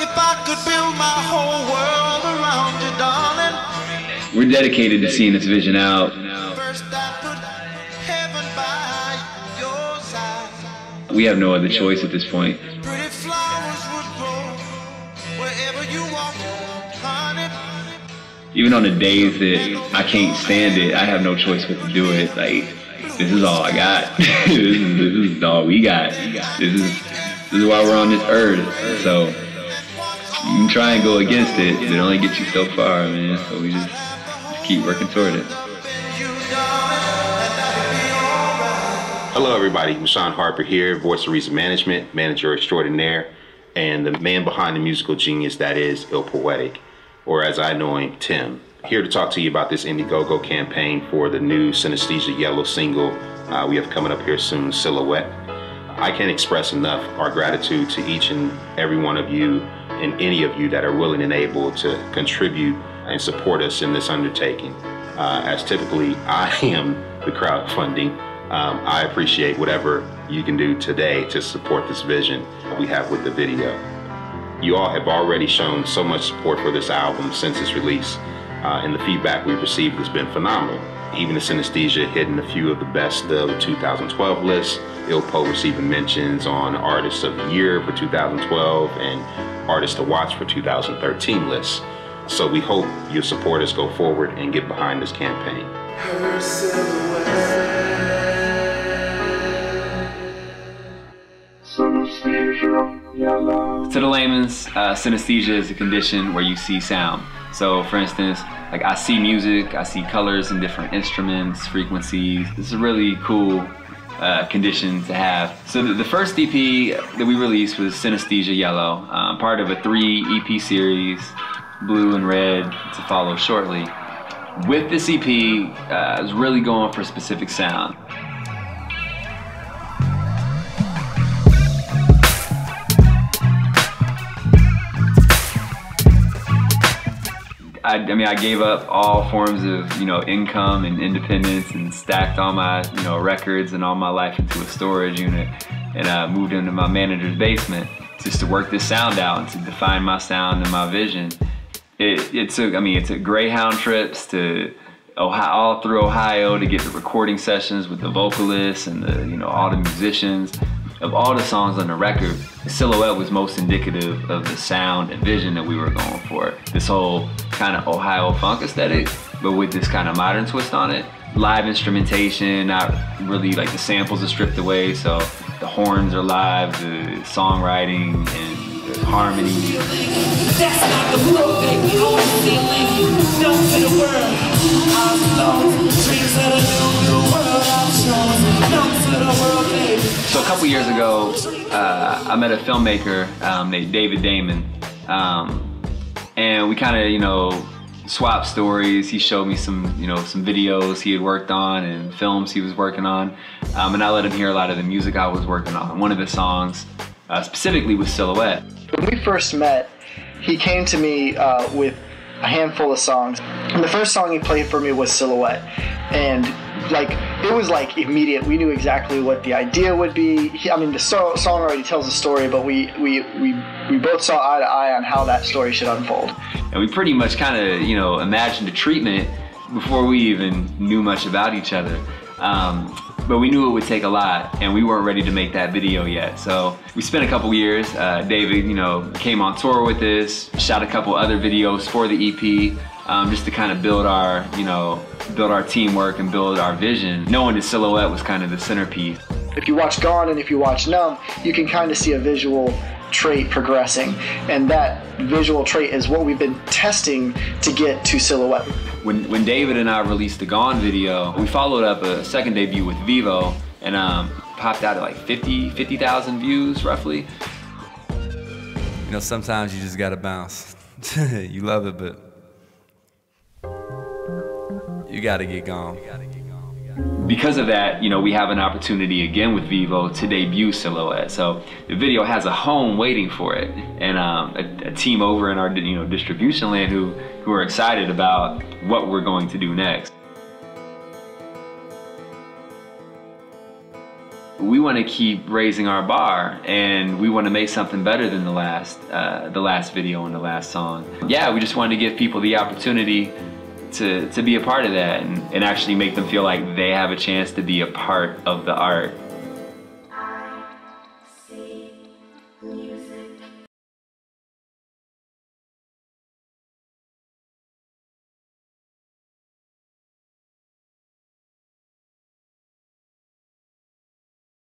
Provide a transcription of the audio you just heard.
if I could build my whole world around you, darling. We're dedicated to seeing this vision out. First I put heaven by your side. We have no other choice at this point. Pretty flowers would grow wherever you walk, honey. Even on the days that I can't stand it, I have no choice but to do it. Like, this is all I got. this is all we got. This is why we're on this earth. So you can try and go against it, but it only gets you so far, man. So we just keep working toward it. Hello everybody, Mashawn Harper here, Voice of Reason Management, Manager Extraordinaire, and the man behind the musical genius that is Poetic, or as I know him, Tim. Here to talk to you about this Indiegogo campaign for the new Synesthesia Yellow single we have coming up here soon, Silhouette. I can't express enough our gratitude to each and every one of you and any of you that are willing and able to contribute and support us in this undertaking. As typically I am the crowdfunding, I appreciate whatever you can do today to support this vision we have with the video. You all have already shown so much support for this album since its release, and the feedback we've received has been phenomenal. Even the Synesthesia hitting a few of the best of the 2012 lists, Ilpo receiving mentions on Artist of the Year for 2012 and Artist to Watch for 2013 lists. So we hope you'll support us, go forward, and get behind this campaign. To the layman's, synesthesia is a condition where you see sound. So for instance, like I see music, I see colors in different instruments, frequencies. This is a really cool condition to have. So the first EP that we released was Synesthesia Yellow, part of a 3 EP series, Blue and Red to follow shortly. With this EP, I was really going for a specific sound. I mean, I gave up all forms of, income and independence and stacked all my, records and all my life into a storage unit, and moved into my manager's basement just to work this sound out and to define my sound and my vision. It took Greyhound trips to Ohio, all through Ohio, to get the recording sessions with the vocalists and the, all the musicians. Of all the songs on the record, Silhouette was most indicative of the sound and vision that we were going for. This whole kind of Ohio funk aesthetic, but with this kind of modern twist on it. Live instrumentation, not really like the samples are stripped away, so the horns are live, the songwriting and the harmony. That's not the road that we all feeling. No to the world, I'm alone. Dreams of a new world, I'm chosen. No to the world, baby. So a couple years ago, I met a filmmaker named David Damon, and we kind of, swapped stories. He showed me some, some videos he had worked on and films he was working on, and I let him hear a lot of the music I was working on. One of the songs specifically was Silhouette. When we first met, he came to me with a handful of songs, and the first song he played for me was Silhouette, and it was immediate. We knew exactly what the idea would be. The song already tells a story, but we both saw eye to eye on how that story should unfold. And we pretty much kind of, imagined a treatment before we even knew much about each other. But we knew it would take a lot, and we weren't ready to make that video yet. So we spent a couple years. David, came on tour with us, shot a couple other videos for the EP, just to kind of build our, build our teamwork and build our vision, knowing that Silhouette was kind of the centerpiece. If you watch Gone and if you watch Numb, you can kind of see a visual trait progressing, and that visual trait is what we've been testing to get to Silhouette. When David and I released the Gone video, we followed up a second debut with Vivo, and popped out at 50,000 views roughly. Sometimes you just gotta bounce. You love it, but you gotta get gone. Because of that, we have an opportunity again with Vivo to debut Silhouette. So the video has a home waiting for it, and a team over in our distribution land who are excited about what we're going to do next. we want to keep raising our bar, and we want to make something better than the last video and the last song. Yeah, we just wanted to give people the opportunity to be a part of that, and actually make them feel like they have a chance to be a part of the art.